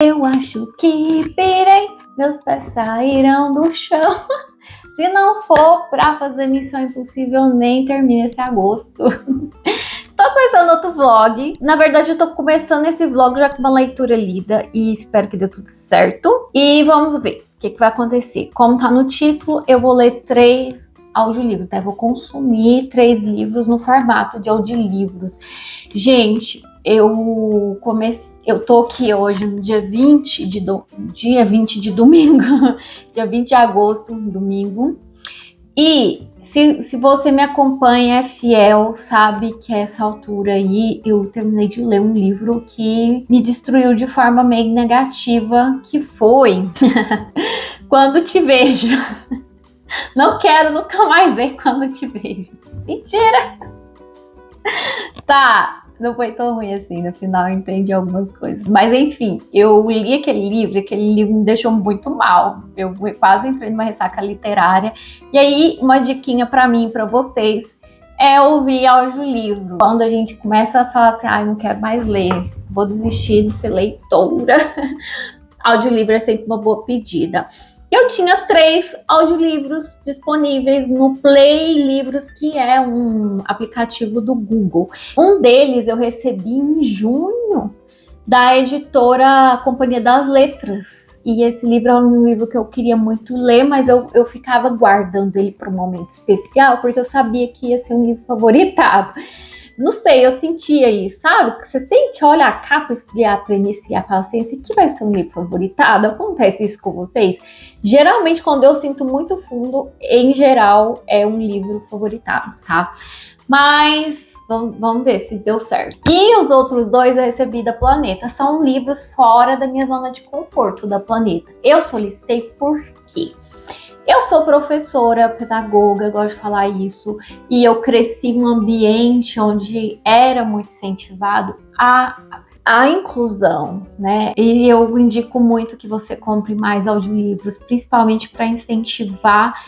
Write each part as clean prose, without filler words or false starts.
Eu acho que pirei, meus pés sairão do chão. Se não for pra fazer Missão Impossível, nem termina esse agosto. Tô começando outro vlog. Na verdade, eu tô começando esse vlog já com uma leitura lida e espero que dê tudo certo. E vamos ver o que vai acontecer. Como tá no título, eu vou ler 3 audiolivros, tá? Eu vou consumir 3 livros no formato de audiolivros. Gente, eu tô aqui hoje no dia 20 de domingo, dia 20 de agosto, domingo. E se você me acompanha, é fiel, sabe que a essa altura aí eu terminei de ler um livro que me destruiu de forma meio negativa, que foi Quando Te Vejo. Não quero nunca mais ver Quando Te Vejo. Mentira! Tá, não foi tão ruim assim, no final eu entendi algumas coisas. Mas enfim, eu li aquele livro me deixou muito mal. Eu quase entrei numa ressaca literária. E aí, uma diquinha pra mim, pra vocês, é ouvir audiolivro. Quando a gente começa a falar assim, ai, não quero mais ler, vou desistir de ser leitora, audiolivro é sempre uma boa pedida. Eu tinha 3 audiolivros disponíveis no Play Livros, que é um aplicativo do Google. Um deles eu recebi em junho, da editora Companhia das Letras. E esse livro é um livro que eu queria muito ler, mas eu ficava guardando ele para um momento especial, porque eu sabia que ia ser um livro favoritado. Não sei, eu sentia isso, sabe? Você sente, olha a capa e a premissa e fala assim, esse aqui vai ser um livro favoritado? Acontece isso com vocês? Geralmente, quando eu sinto muito fundo, em geral, é um livro favoritado, tá? Mas vamos ver se deu certo. E os outros 2 eu recebi da Planeta. São livros fora da minha zona de conforto da Planeta. Eu solicitei por quê? Eu sou professora, pedagoga, gosto de falar isso, e eu cresci em um ambiente onde era muito incentivado a inclusão, né? E eu indico muito que você compre mais audiolivros, principalmente para incentivar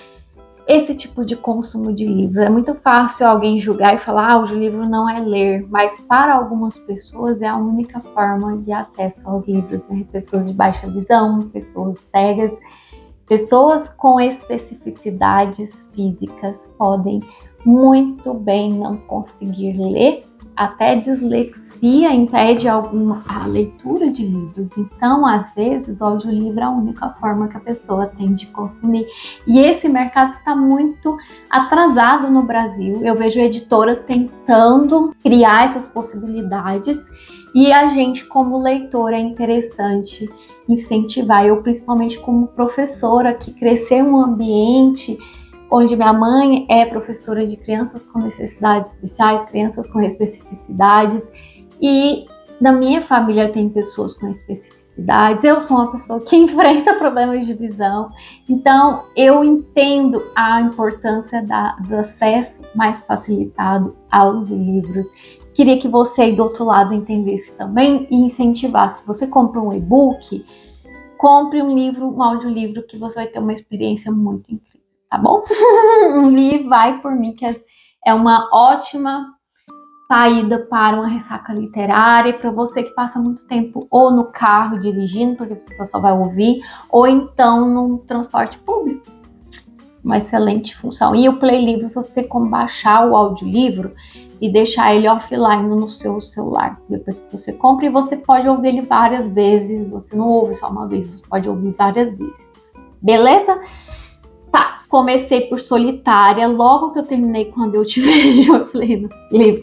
esse tipo de consumo de livros. É muito fácil alguém julgar e falar, audiolivro não é ler, mas para algumas pessoas é a única forma de acesso aos livros, né? Pessoas de baixa visão, pessoas cegas. Pessoas com especificidades físicas podem muito bem não conseguir ler, até dislexia impede a leitura de livros. Então, às vezes, o audiolivro é a única forma que a pessoa tem de consumir. E esse mercado está muito atrasado no Brasil. Eu vejo editoras tentando criar essas possibilidades e a gente, como leitor, é interessante incentivar. Eu, principalmente como professora, que cresceu em um ambiente onde minha mãe é professora de crianças com necessidades especiais, crianças com especificidades, e na minha família tem pessoas com especificidades. Eu sou uma pessoa que enfrenta problemas de visão, então eu entendo a importância do acesso mais facilitado aos livros. Queria que você aí do outro lado entendesse também e incentivasse. Se você compra um e-book, compre um livro, um audiolivro, que você vai ter uma experiência muito incrível, tá bom? Li Vai Por Mim, que é uma ótima saída para uma ressaca literária, para você que passa muito tempo ou no carro dirigindo, porque você só vai ouvir, ou então no transporte público. Uma excelente função. E o Play Livros, você tem como baixar o audiolivro e deixar ele offline no seu celular. Depois que você compra, e você pode ouvir ele várias vezes. Você não ouve só uma vez, você pode ouvir várias vezes. Beleza? Tá, comecei por Solitária. Logo que eu terminei Quando Eu Te Vejo, eu falei no livro,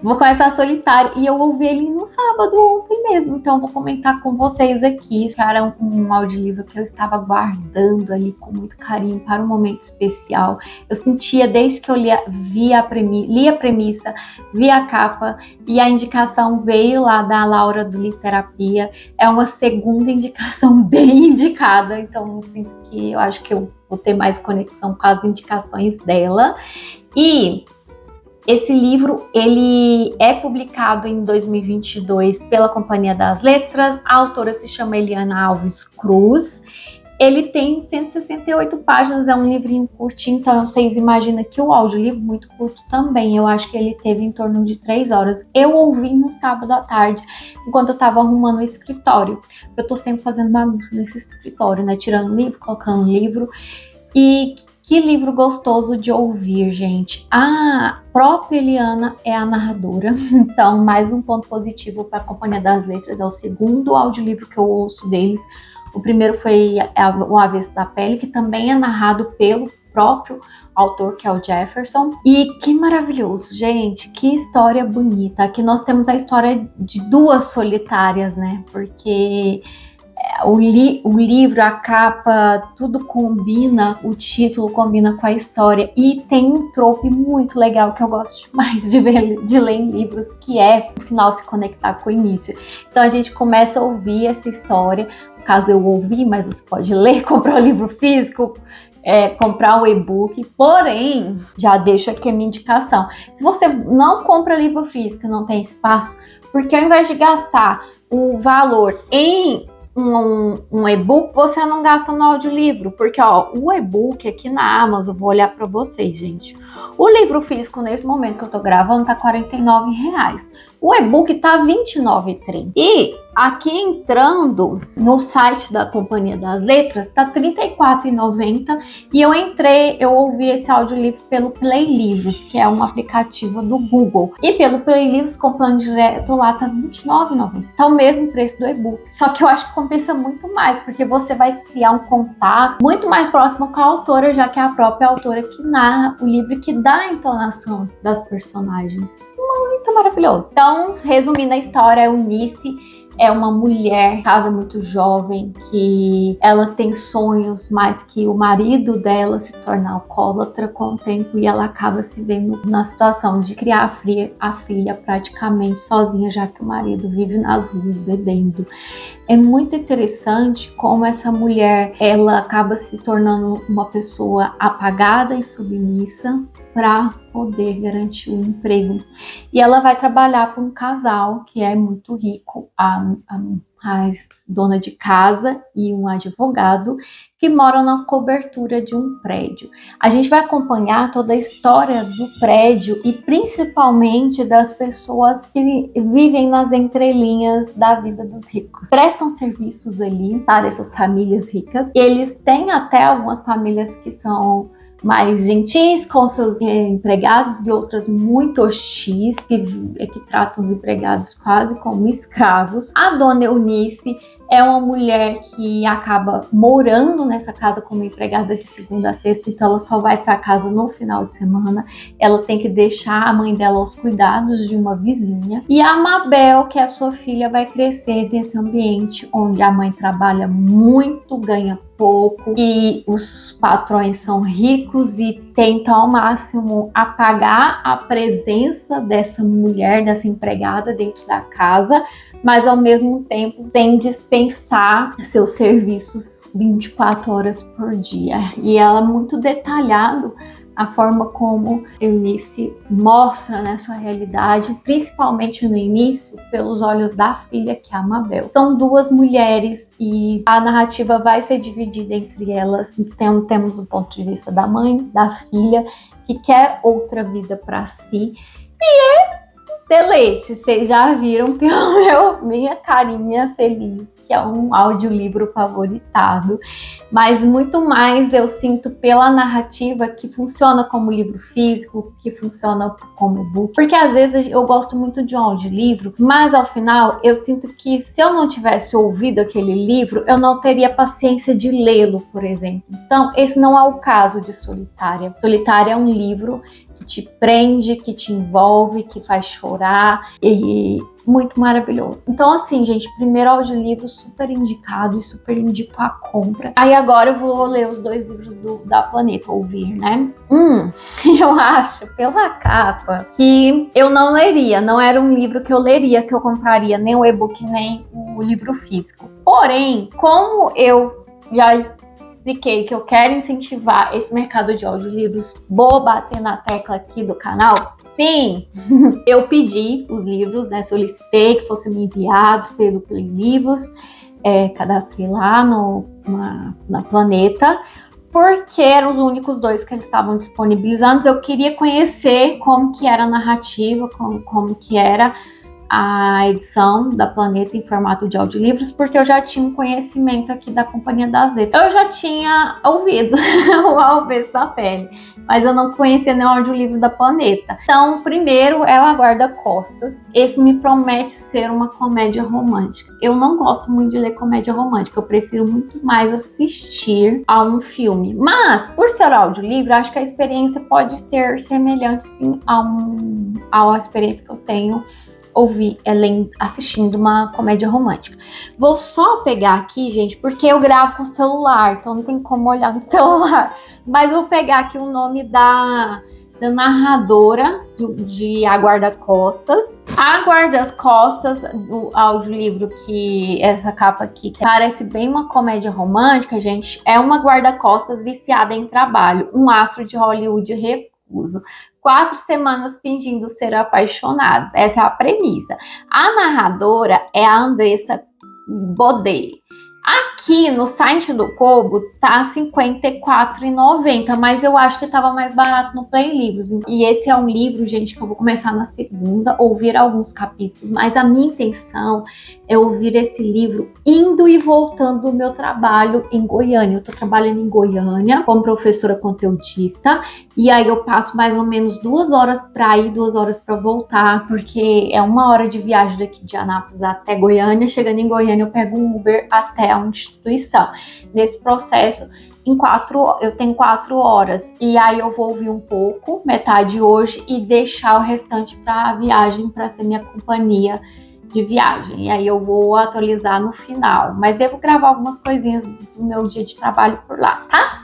vou começar Solitária. E eu ouvi ele no sábado, ontem mesmo. Então, vou comentar com vocês aqui. Esse era um audiolivro que eu estava guardando ali com muito carinho para um momento especial. Eu sentia, desde que eu li a premissa, vi a capa, e a indicação veio lá da Laura do Literapia. É uma segunda indicação bem indicada. Então, eu sinto que eu acho que eu vou ter mais conexão com as indicações dela. E esse livro, ele é publicado em 2022 pela Companhia das Letras. A autora se chama Eliana Alves Cruz. Ele tem 168 páginas, é um livrinho curtinho, então vocês imaginam que o audiolivro muito curto também. Eu acho que ele teve em torno de 3 horas. Eu ouvi no sábado à tarde, enquanto eu estava arrumando o escritório. Eu tô sempre fazendo bagunça nesse escritório, né? Tirando livro, colocando livro. E que livro gostoso de ouvir, gente. A própria Eliana é a narradora, então mais um ponto positivo para a Companhia das Letras. É o segundo audiolivro que eu ouço deles. O primeiro foi O Avesso da Pele, que também é narrado pelo próprio autor, que é o Jefferson. E que maravilhoso, gente, que história bonita. Aqui nós temos a história de duas solitárias, né? Porque o livro, a capa, tudo combina, o título combina com a história. E tem um trope muito legal que eu gosto demais de ler em livros, que é o final se conectar com o início. Então a gente começa a ouvir essa história. No caso, eu ouvi, mas você pode ler, comprar o livro físico, comprar o e-book. Porém, já deixo aqui a minha indicação. Se você não compra livro físico, não tem espaço, porque ao invés de gastar o valor em um e-book, você não gasta no audiolivro, porque ó, o e-book aqui na Amazon, vou olhar para vocês, gente. O livro físico, nesse momento que eu tô gravando, tá R$49. O e-book tá R$29,30. E aqui entrando no site da Companhia das Letras, tá R$34,90. E eu ouvi esse audiolivro pelo Play Livros, que é um aplicativo do Google. E pelo Play Livros, comprando direto lá, tá R$29,90. Tá o mesmo preço do e-book. Só que eu acho que compensa muito mais, porque você vai criar um contato muito mais próximo com a autora, já que é a própria autora que narra o livro e que dá a entonação das personagens. Muito maravilhoso. Então, resumindo a história, a Eunice é uma mulher, casa muito jovem, que ela tem sonhos, mas que o marido dela se torna alcoólatra com o tempo e ela acaba se vendo na situação de criar a filha praticamente sozinha, já que o marido vive nas ruas bebendo. É muito interessante como essa mulher, ela acaba se tornando uma pessoa apagada e submissa para poder garantir o emprego. E ela vai trabalhar para um casal que é muito rico, a dona de casa e um advogado que moram na cobertura de um prédio. A gente vai acompanhar toda a história do prédio e principalmente das pessoas que vivem nas entrelinhas da vida dos ricos. Prestam serviços ali para essas famílias ricas. Eles têm até algumas famílias que são mais gentis com seus empregados e outras muito hostis, que tratam os empregados quase como escravos. A dona Eunice é uma mulher que acaba morando nessa casa como empregada de segunda a sexta, então ela só vai para casa no final de semana. Ela tem que deixar a mãe dela aos cuidados de uma vizinha. E a Mabel, que é a sua filha, vai crescer nesse ambiente onde a mãe trabalha muito, ganha pouco e os patrões são ricos e tentam ao máximo apagar a presença dessa mulher, dessa empregada dentro da casa, mas ao mesmo tempo sem dispensar seus serviços 24 horas por dia. E ela é muito detalhado a forma como Eunice mostra, né, sua realidade, principalmente no início, pelos olhos da filha, que é a Mabel. São duas mulheres e a narrativa vai ser dividida entre elas. Então, temos o ponto de vista da mãe, da filha, que quer outra vida para si. E deleite, vocês já viram pela minha carinha feliz, que é um audiolivro favoritado, mas muito mais eu sinto pela narrativa que funciona como livro físico, que funciona como e-book, porque às vezes eu gosto muito de um audiolivro, mas ao final eu sinto que se eu não tivesse ouvido aquele livro, eu não teria paciência de lê-lo, por exemplo. Então, esse não é o caso de Solitária. Solitária é um livro que te prende, que te envolve, que faz chorar e muito maravilhoso. Então assim, gente, primeiro audiolivro super indicado e super indico a compra. Aí agora eu vou ler os 2 livros da Planeta, ouvir, né? Eu acho, pela capa, que eu não leria, não era um livro que eu leria, que eu compraria, nem o e-book, nem o livro físico. Porém, como eu já expliquei que eu quero incentivar esse mercado de audiolivros, vou bater na tecla aqui do canal. Sim, eu pedi os livros, né? Solicitei que fossem enviados pelo Play Livros. cadastrei lá na Planeta, porque eram os únicos dois que eles estavam disponibilizados. Eu queria conhecer como que era a narrativa, como que era a edição da Planeta em formato de audiolivros, porque eu já tinha um conhecimento aqui da Companhia das Letras. Eu já tinha ouvido o Alves da Pele, mas eu não conhecia nenhum audiolivro da Planeta. Então, o primeiro é o A Guarda-Costas. Esse me promete ser uma comédia romântica. Eu não gosto muito de ler comédia romântica, eu prefiro muito mais assistir a um filme. Mas, por ser audiolivro, acho que a experiência pode ser semelhante, sim, a experiência que eu tenho assistindo uma comédia romântica. Vou só pegar aqui, gente, porque eu gravo com o celular, então não tem como olhar no celular. Mas vou pegar aqui o nome da narradora de A Guarda-Costas. A Guarda-Costas, do audiolivro, que essa capa aqui, que parece bem uma comédia romântica, gente, é uma guarda-costas viciada em trabalho, um astro de Hollywood recluso. 4 semanas fingindo ser apaixonados. Essa é a premissa. A narradora é a Andressa Bodei. Aqui no site do Kobo tá R$ 54,90, mas eu acho que tava mais barato no Play Livros. E esse é um livro, gente, que eu vou começar na segunda, ouvir alguns capítulos, mas a minha intenção é ouvir esse livro indo e voltando do meu trabalho em Goiânia. Eu tô trabalhando em Goiânia como professora conteudista, e aí eu passo mais ou menos 2 horas para ir, 2 horas para voltar, porque é 1 hora de viagem daqui de Anápolis até Goiânia. Chegando em Goiânia, eu pego um Uber até a instituição. Nesse processo, eu tenho 4 horas, e aí eu vou ouvir um pouco, metade hoje, e deixar o restante para a viagem, para ser minha companhia de viagem. E aí eu vou atualizar no final, mas devo gravar algumas coisinhas do meu dia de trabalho por lá, tá?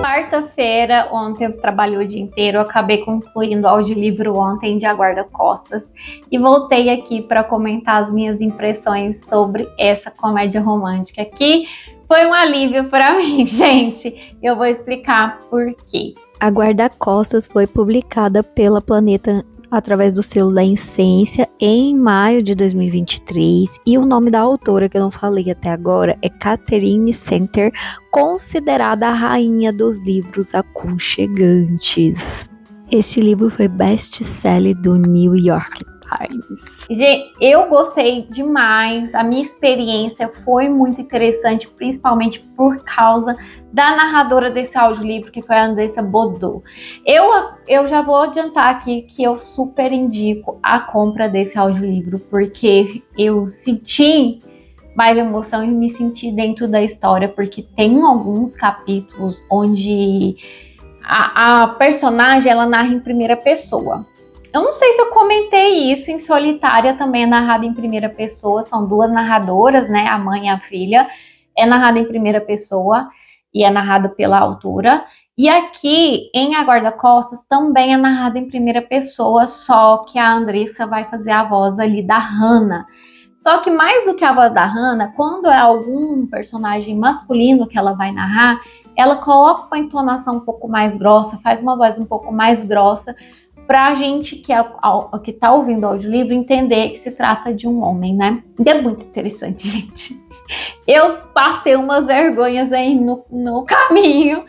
Quarta-feira, ontem eu trabalhei o dia inteiro, eu acabei concluindo o audiolivro ontem de A Guarda-Costas e voltei aqui para comentar as minhas impressões sobre essa comédia romântica, que foi um alívio para mim, gente. Eu vou explicar por quê. A Guarda-Costas foi publicada pela Planeta através do selo da Incência em maio de 2023, e o nome da autora, que eu não falei até agora, é Catherine Center, considerada a rainha dos livros aconchegantes. Este livro foi best-seller do New York Times. Gente, eu gostei demais, a minha experiência foi muito interessante, principalmente por causa da narradora desse audiolivro, que foi a Andressa Bodei. Eu já vou adiantar aqui que eu super indico a compra desse audiolivro, porque eu senti mais emoção e me senti dentro da história, porque tem alguns capítulos onde a personagem, ela narra em primeira pessoa. Eu não sei se eu comentei isso, em Solitária também é narrado em primeira pessoa, são 2 narradoras, né, a mãe e a filha, é narrado em primeira pessoa e é narrado pela autora. E aqui, em A Guarda-Costas, também é narrado em primeira pessoa, só que a Andressa vai fazer a voz ali da Hannah. Só que mais do que a voz da Hannah, quando é algum personagem masculino que ela vai narrar, ela coloca uma entonação um pouco mais grossa, faz uma voz um pouco mais grossa, pra gente que tá ouvindo o audiolivro entender que se trata de um homem, né? E é muito interessante, gente. Eu passei umas vergonhas aí no caminho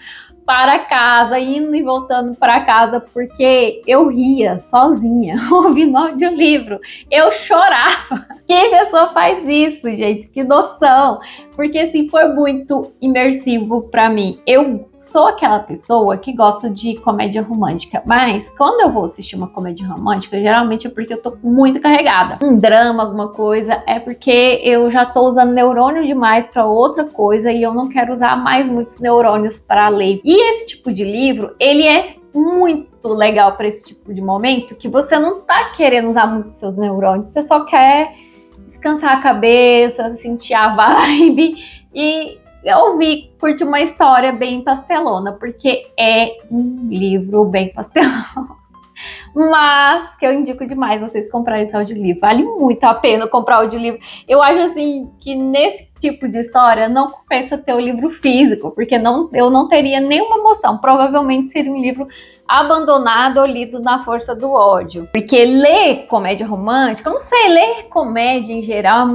para casa, indo e voltando para casa, porque eu ria sozinha, ouvindo audiolivro. Eu chorava. Que pessoa faz isso, gente? Que noção! Porque assim, foi muito imersivo para mim. Eu sou aquela pessoa que gosta de comédia romântica, mas quando eu vou assistir uma comédia romântica, geralmente é porque eu tô muito carregada. Um drama, alguma coisa, é porque eu já tô usando neurônio demais para outra coisa e eu não quero usar mais muitos neurônios para ler. E esse tipo de livro, ele é muito legal para esse tipo de momento, que você não tá querendo usar muito seus neurônios, você só quer descansar a cabeça, sentir a vibe e ouvir, curtir uma história bem pastelona, porque é um livro bem pastelão. Mas que eu indico demais vocês comprarem esse audiolivro. Vale muito a pena comprar o audiolivro. Eu acho assim que nesse tipo de história não compensa ter o livro físico, porque eu não teria nenhuma emoção. Provavelmente seria um livro abandonado ou lido na força do ódio. Porque ler comédia romântica, eu não sei, ler comédia em geral é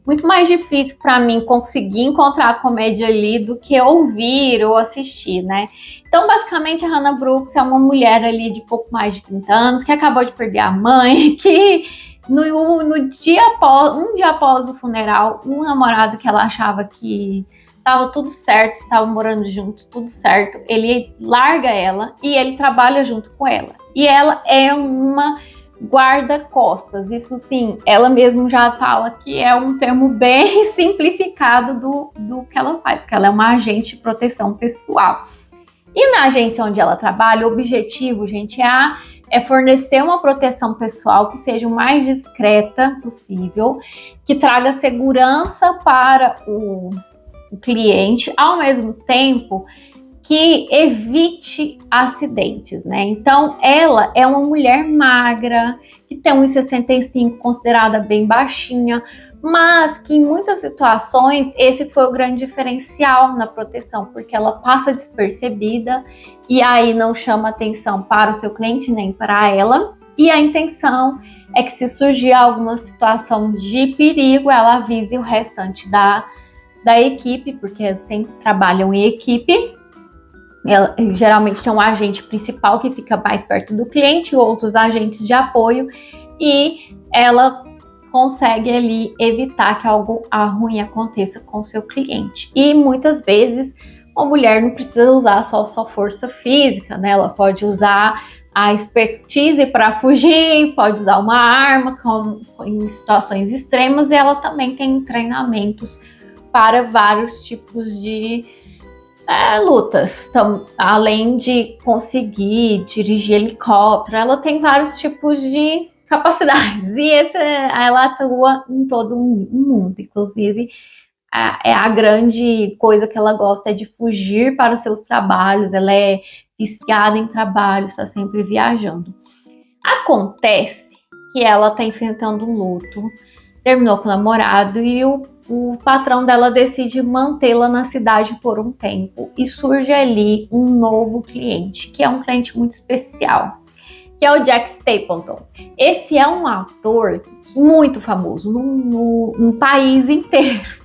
muito mais difícil para mim conseguir encontrar a comédia ali do que ouvir ou assistir, né? Então, basicamente, a Hannah Brooks é uma mulher ali de pouco mais de 30 anos que acabou de perder a mãe, que um dia após o funeral, um namorado que ela achava que estava tudo certo, estavam morando juntos, tudo certo, ele larga ela e ele trabalha junto com ela. E ela é uma guarda-costas, isso sim, ela mesma já fala que é um termo bem simplificado do que ela faz, porque ela é uma agente de proteção pessoal. E na agência onde ela trabalha, o objetivo, gente, é fornecer uma proteção pessoal que seja o mais discreta possível, que traga segurança para o cliente, ao mesmo tempo que evite acidentes, né? Então, ela é uma mulher magra, que tem 1,65, considerada bem baixinha, mas que em muitas situações esse foi o grande diferencial na proteção, porque ela passa despercebida e aí não chama atenção para o seu cliente nem para ela. E a intenção é que se surgir alguma situação de perigo, ela avise o restante da equipe, porque sempre trabalham em equipe. Ela, geralmente tem um agente principal que fica mais perto do cliente, outros agentes de apoio, e ela consegue ali evitar que algo ruim aconteça com o seu cliente. E muitas vezes uma mulher não precisa usar só sua força física, né? Ela pode usar a expertise para fugir, pode usar uma arma em situações extremas, e ela também tem treinamentos para vários tipos de lutas. Então, além de conseguir dirigir helicóptero, ela tem vários tipos de capacidades, e ela atua em todo o mundo, inclusive a grande coisa que ela gosta é de fugir para os seus trabalhos, ela é viciada em trabalho, está sempre viajando. Acontece que ela está enfrentando um luto, terminou com o namorado e o patrão dela decide mantê-la na cidade por um tempo, e surge ali um novo cliente, que é um cliente muito especial, que é o Jack Stapleton. Esse é um ator muito famoso no país inteiro.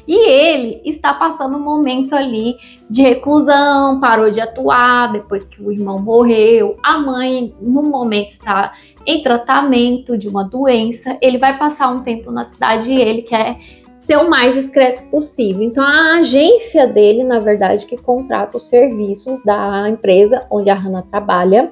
E ele está passando um momento ali de reclusão, parou de atuar depois que o irmão morreu. A mãe, no momento, está em tratamento de uma doença. Ele vai passar um tempo na cidade e ele quer ser o mais discreto possível. Então, a agência dele, na verdade, que contrata os serviços da empresa onde a Hannah trabalha.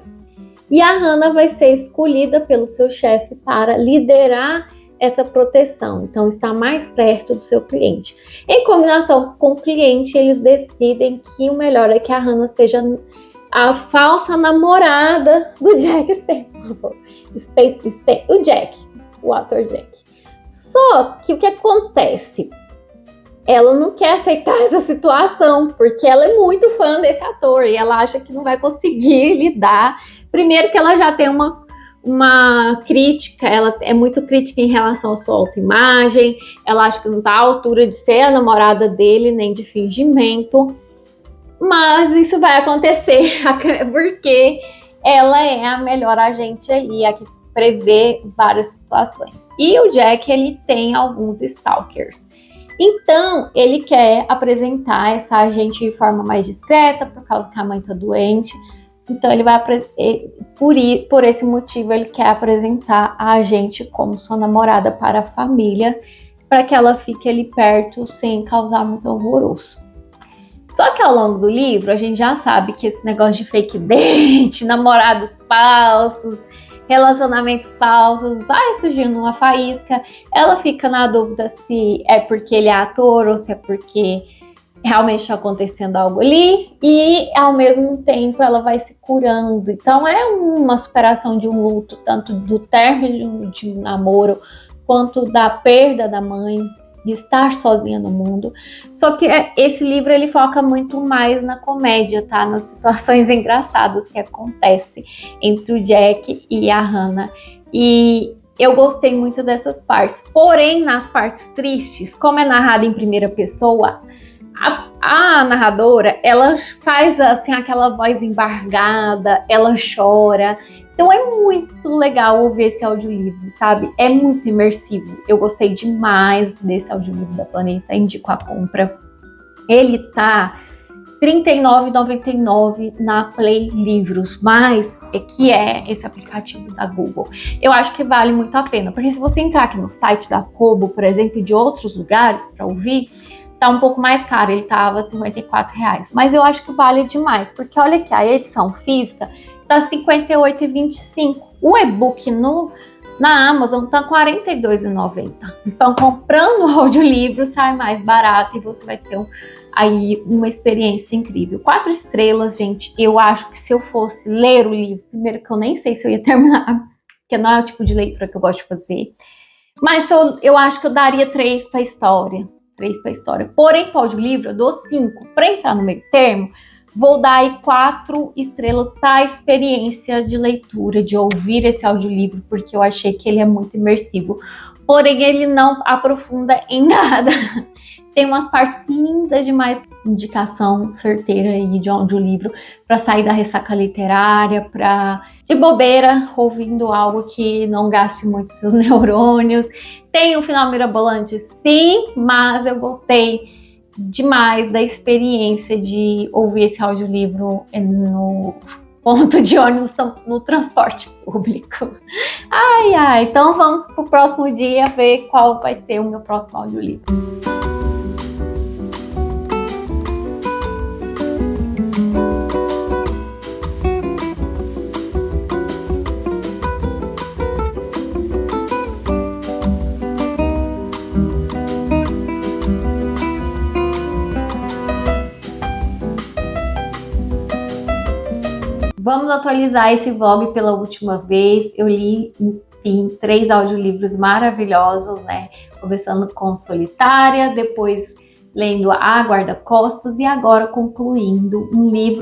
E a Hannah vai ser escolhida pelo seu chefe para liderar essa proteção, então está mais perto do seu cliente. Em combinação com o cliente, eles decidem que o melhor é que a Hannah seja a falsa namorada do Jack Stapleton. O ator Jack. Só que o que acontece? Ela não quer aceitar essa situação, porque ela é muito fã desse ator e ela acha que não vai conseguir lidar. Primeiro que ela já tem uma uma crítica, ela é muito crítica em relação à sua autoimagem, ela acha que não está à altura de ser a namorada dele, nem de fingimento, mas isso vai acontecer, porque ela é a melhor agente ali, a que prevê várias situações. E o Jack, ele tem alguns stalkers. Então, ele quer apresentar essa agente de forma mais discreta, por causa que a mãe tá doente. Então, ele vai, por esse motivo, ele quer apresentar a agente como sua namorada para a família, para que ela fique ali perto sem causar muito alvoroço. Só que ao longo do livro, a gente já sabe que esse negócio de fake date, namorados falsos, relacionamentos falsos, vai surgindo uma faísca. Ela fica na dúvida se é porque ele é ator ou se é porque realmente está acontecendo algo ali. E, ao mesmo tempo, ela vai se curando. Então, é uma superação de um luto, tanto do término de um namoro, quanto da perda da mãe, de estar sozinha no mundo. Só que esse livro, ele foca muito mais na comédia, tá? Nas situações engraçadas que acontecem entre o Jack e a Hannah. E eu gostei muito dessas partes. Porém, nas partes tristes, como é narrado em primeira pessoa, a narradora, ela faz assim aquela voz embargada, ela chora. Então é muito legal ouvir esse audiolivro, sabe? É muito imersivo. Eu gostei demais desse audiolivro da Planeta, indico a compra. Ele tá R$ 39,99 na Play Livros, mas que é esse aplicativo da Google. Eu acho que vale muito a pena, porque se você entrar aqui no site da Kobo, por exemplo, e de outros lugares para ouvir, tá um pouco mais caro, ele tava R$ 54,00. Mas eu acho que vale demais, porque olha aqui, a edição física tá R$ 58,25. O e-book na Amazon tá R$ 42,90. Então, comprando o audiolivro sai mais barato e você vai ter aí uma experiência incrível. 4 estrelas, gente. Eu acho que se eu fosse ler o livro, primeiro que eu nem sei se eu ia terminar, porque não é o tipo de leitura que eu gosto de fazer, mas eu acho que eu daria 3 para a história. 3 para a história. Porém, para o audiolivro, eu dou 5. Para entrar no meio termo, vou dar aí 4 estrelas para a experiência de leitura, de ouvir esse audiolivro, porque eu achei que ele é muito imersivo. Porém, ele não aprofunda em nada. Tem umas partes lindas demais. Indicação certeira aí de audiolivro para sair da ressaca literária, para de bobeira, ouvindo algo que não gaste muito seus neurônios. Tem um final mirabolante, sim, mas eu gostei demais da experiência de ouvir esse audiolivro no ponto de ônibus, no transporte público. Ai, então vamos pro próximo dia ver qual vai ser o meu próximo audiolivro. Vamos atualizar esse vlog pela última vez. Eu li, enfim, 3 audiolivros maravilhosos, né? Começando com Solitária, depois lendo A Guarda-Costas e agora concluindo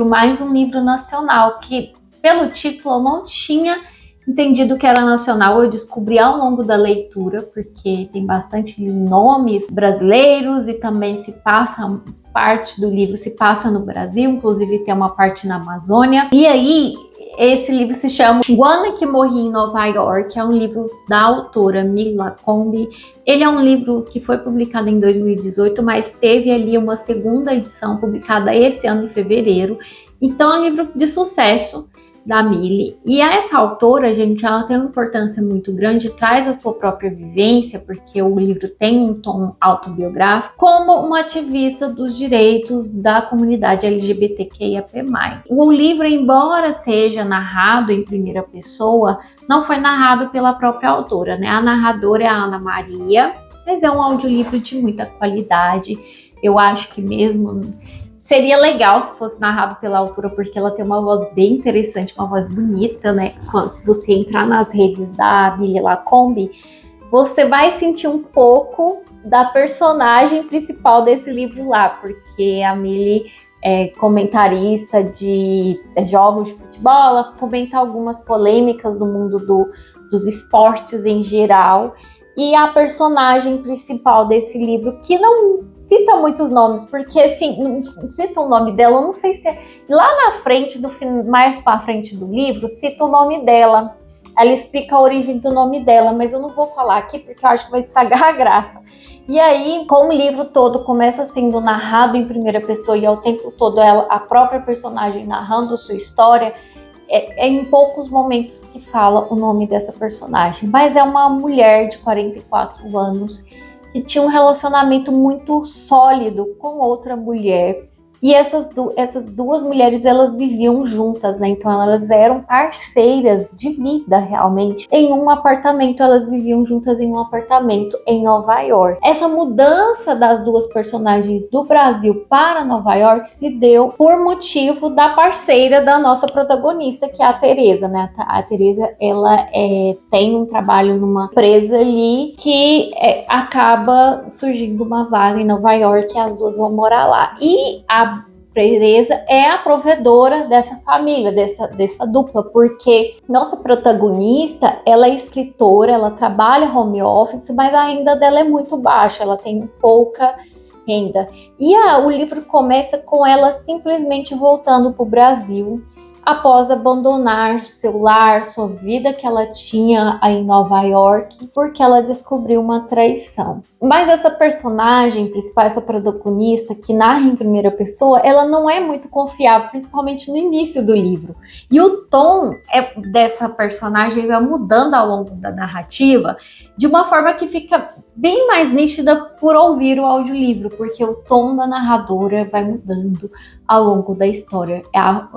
mais um livro nacional, que pelo título eu não tinha entendido que era nacional. Eu descobri ao longo da leitura, porque tem bastante nomes brasileiros e também parte do livro se passa no Brasil, inclusive tem uma parte na Amazônia. E aí, esse livro se chama O Ano que Morri em Nova York, é um livro da autora Milly Lacombe. Ele é um livro que foi publicado em 2018, mas teve ali uma segunda edição publicada esse ano em fevereiro. Então é um livro de sucesso da Milly. E essa autora, gente, ela tem uma importância muito grande, traz a sua própria vivência, porque o livro tem um tom autobiográfico, como uma ativista dos direitos da comunidade LGBTQIAP+. O livro, embora seja narrado em primeira pessoa, não foi narrado pela própria autora, né? A narradora é a Ana Maria, mas é um audiolivro de muita qualidade. Eu acho que mesmo seria legal se fosse narrado pela autora, porque ela tem uma voz bem interessante, uma voz bonita, né? Se você entrar nas redes da Milly Lacombe, você vai sentir um pouco da personagem principal desse livro lá, porque a Milly comentarista de jogos de futebol, ela comenta algumas polêmicas do mundo dos esportes em geral. E a personagem principal desse livro, que não cita muitos nomes, porque assim, não cita o nome dela, eu não sei se lá na frente, mais para frente do livro, cita o nome dela. Ela explica a origem do nome dela, mas eu não vou falar aqui porque eu acho que vai estragar a graça. E aí, como o livro todo começa sendo narrado em primeira pessoa e ao tempo todo a própria personagem narrando sua história, é em poucos momentos que fala o nome dessa personagem. Mas é uma mulher de 44 anos que tinha um relacionamento muito sólido com outra mulher. E essas duas mulheres, elas viviam juntas, né? Então elas eram parceiras de vida, realmente. Em um apartamento, elas viviam juntas em um apartamento em Nova York. Essa mudança das duas personagens do Brasil para Nova York se deu por motivo da parceira da nossa protagonista, que é a Teresa, né? A Teresa, ela tem um trabalho numa empresa ali que acaba surgindo uma vaga em Nova York e as duas vão morar lá. E a Teresa é a provedora dessa família, dessa dupla, porque nossa protagonista, ela é escritora, ela trabalha home office, mas a renda dela é muito baixa, ela tem pouca renda. E o livro começa com ela simplesmente voltando para o Brasil, após abandonar seu lar, sua vida que ela tinha aí em Nova York, porque ela descobriu uma traição. Mas essa personagem principal, essa protagonista que narra em primeira pessoa, ela não é muito confiável, principalmente no início do livro. E o tom dessa personagem vai mudando ao longo da narrativa, de uma forma que fica bem mais nítida por ouvir o audiolivro, porque o tom da narradora vai mudando ao longo da história,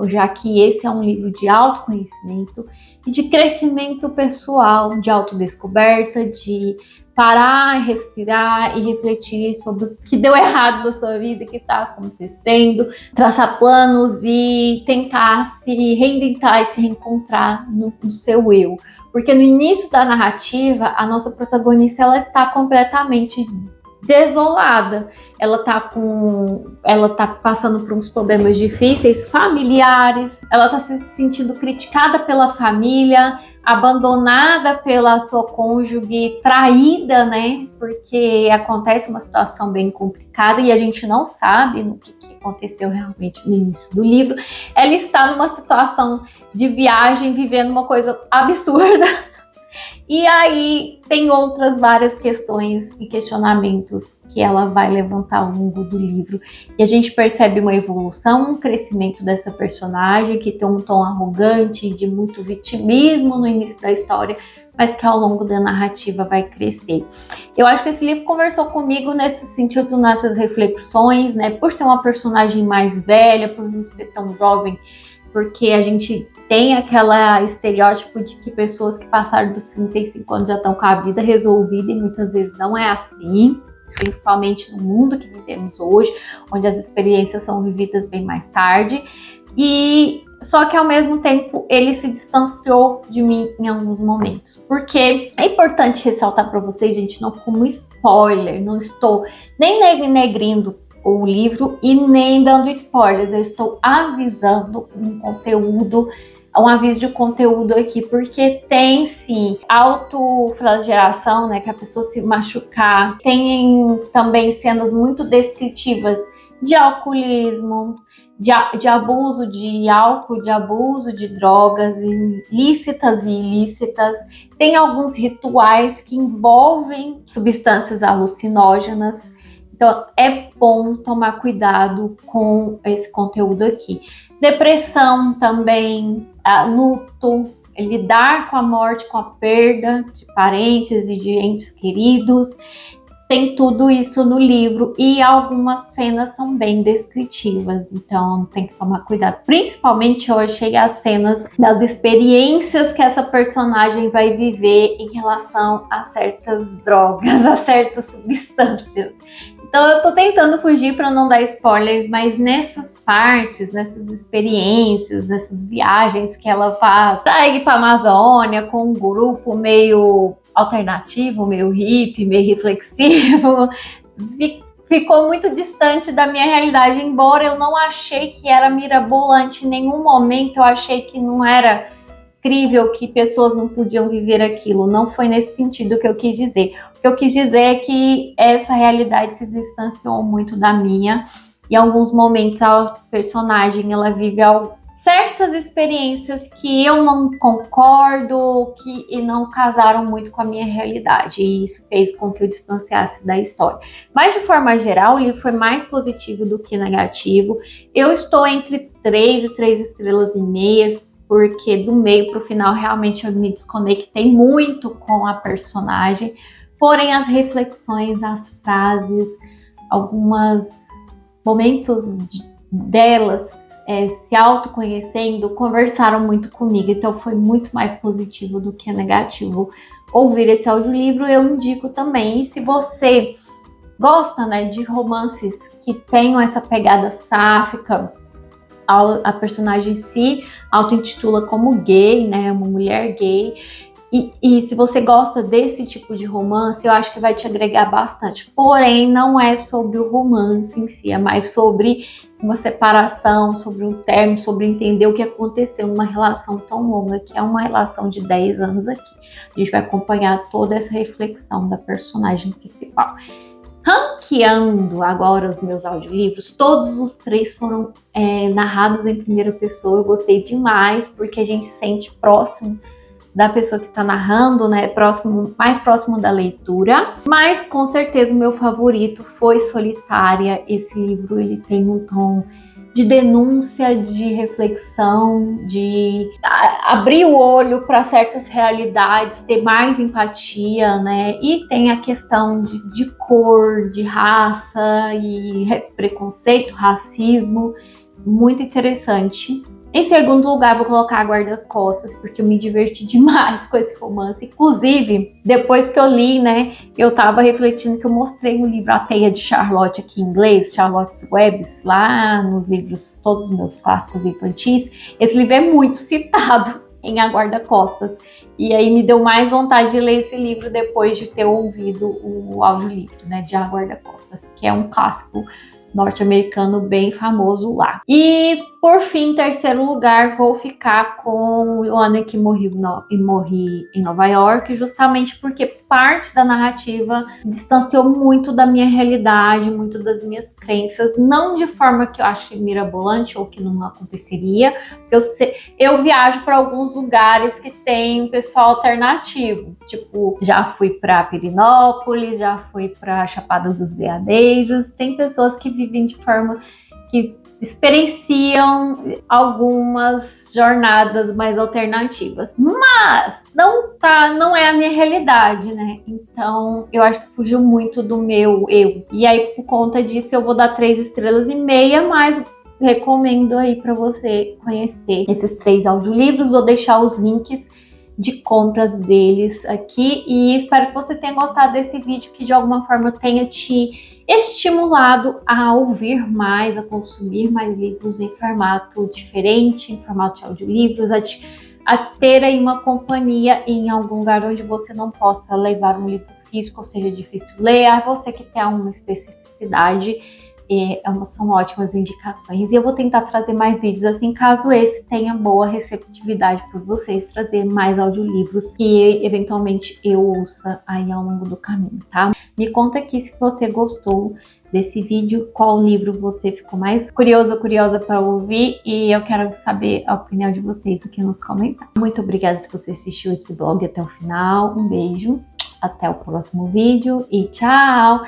já que esse é um livro de autoconhecimento e de crescimento pessoal, de autodescoberta, de parar, respirar e refletir sobre o que deu errado na sua vida, o que está acontecendo, traçar planos e tentar se reinventar e se reencontrar no seu eu. Porque no início da narrativa, a nossa protagonista ela está completamente desolada. Ela tá passando por uns problemas difíceis familiares, ela tá se sentindo criticada pela família, abandonada pela sua cônjuge, traída, né? Porque acontece uma situação bem complicada e a gente não sabe no que aconteceu realmente no início do livro. Ela está numa situação de viagem, vivendo uma coisa absurda. E aí tem outras várias questões e questionamentos que ela vai levantar ao longo do livro. E a gente percebe uma evolução, um crescimento dessa personagem que tem um tom arrogante, de muito vitimismo no início da história, mas que ao longo da narrativa vai crescer. Eu acho que esse livro conversou comigo nesse sentido, nessas reflexões, né? Por ser uma personagem mais velha, por não ser tão jovem, porque a gente tem aquele estereótipo de que pessoas que passaram dos 35 anos já estão com a vida resolvida e muitas vezes não é assim, principalmente no mundo que vivemos hoje, onde as experiências são vividas bem mais tarde. E só que ao mesmo tempo ele se distanciou de mim em alguns momentos, porque é importante ressaltar para vocês, gente, não como spoiler, não estou nem negrindo o livro e nem dando spoilers, eu estou avisando um aviso de conteúdo aqui, porque tem sim autoflagelação, né, que a pessoa se machucar, tem também cenas muito descritivas de alcoolismo, de abuso de álcool, de abuso de drogas lícitas e ilícitas, tem alguns rituais que envolvem substâncias alucinógenas. Então, é bom tomar cuidado com esse conteúdo aqui. Depressão também, luto, lidar com a morte, com a perda de parentes e de entes queridos. Tem tudo isso no livro e algumas cenas são bem descritivas, então tem que tomar cuidado. Principalmente eu achei as cenas das experiências que essa personagem vai viver em relação a certas drogas, a certas substâncias. Então eu tô tentando fugir para não dar spoilers, mas nessas partes, nessas experiências, nessas viagens que ela faz para ir para a Amazônia com um grupo meio alternativo, meio hippie, meio reflexivo, ficou muito distante da minha realidade, embora eu não achei que era mirabolante em nenhum momento, eu achei que não era crível, que pessoas não podiam viver aquilo. Não foi nesse sentido que eu quis dizer. O que eu quis dizer é que essa realidade se distanciou muito da minha. Em alguns momentos a personagem ela vive certas experiências que eu não concordo, que não casaram muito com a minha realidade, e isso fez com que eu distanciasse da história. Mas de forma geral, o livro foi mais positivo do que negativo. Eu estou entre 3 e 3 estrelas e meia, porque do meio para o final realmente eu me desconectei muito com a personagem, porém as reflexões, as frases, alguns momentos delas se autoconhecendo, conversaram muito comigo, então foi muito mais positivo do que negativo ouvir esse audiolivro. Eu indico também, e se você gosta, né, de romances que tenham essa pegada sáfica, a personagem se auto-intitula como gay, né, uma mulher gay, e se você gosta desse tipo de romance, eu acho que vai te agregar bastante. Porém, não é sobre o romance em si, é mais sobre uma separação, sobre um término, sobre entender o que aconteceu numa relação tão longa, que é uma relação de 10 anos aqui. A gente vai acompanhar toda essa reflexão da personagem principal. Ranqueando agora os meus audiolivros, todos os 3 foram narrados em primeira pessoa. Eu gostei demais, porque a gente se sente próximo da pessoa que está narrando, né, mais próximo da leitura. Mas com certeza o meu favorito foi Solitária. Esse livro ele tem um tom de denúncia, de reflexão, de abrir o olho para certas realidades, ter mais empatia, né? E tem a questão de cor, de raça e preconceito, racismo, muito interessante. Em segundo lugar, vou colocar a Guarda-Costas, porque eu me diverti demais com esse romance. Inclusive, depois que eu li, né, eu tava refletindo que eu mostrei o livro A Teia de Charlotte aqui em inglês, Charlotte's Webs, lá nos livros, todos os meus clássicos infantis. Esse livro é muito citado em A Guarda-Costas. E aí me deu mais vontade de ler esse livro depois de ter ouvido o audiolivro, né, de A Guarda-Costas, que é um clássico norte-americano bem famoso lá. E por fim, em terceiro lugar, vou ficar com O Ano que Morri em Nova York, justamente porque parte da narrativa distanciou muito da minha realidade, muito das minhas crenças, não de forma que eu acho que mirabolante ou que não aconteceria. Eu viajo para alguns lugares que tem um pessoal alternativo, tipo, já fui para Pirinópolis, já fui para Chapada dos Veadeiros, tem pessoas que vivem de forma que experienciam algumas jornadas mais alternativas, mas não é a minha realidade, né? Então eu acho que fugiu muito do meu eu. E aí por conta disso eu vou dar 3 estrelas e meia, mas recomendo aí para você conhecer esses 3 audiolivros. Vou deixar os links de compras deles aqui e espero que você tenha gostado desse vídeo, que de alguma forma tenha te estimulado a ouvir mais, a consumir mais livros em formato diferente, em formato de audiolivros, a ter aí uma companhia em algum lugar onde você não possa levar um livro físico, ou seja, difícil ler. A você que tem alguma especificidade, são ótimas indicações, e eu vou tentar trazer mais vídeos assim, caso esse tenha boa receptividade por vocês, trazer mais audiolivros que eventualmente eu ouça aí ao longo do caminho, tá? Me conta aqui se você gostou desse vídeo, qual livro você ficou mais curiosa para ouvir, e eu quero saber a opinião de vocês aqui nos comentários. Muito obrigada se você assistiu esse vlog até o final, um beijo, até o próximo vídeo e tchau!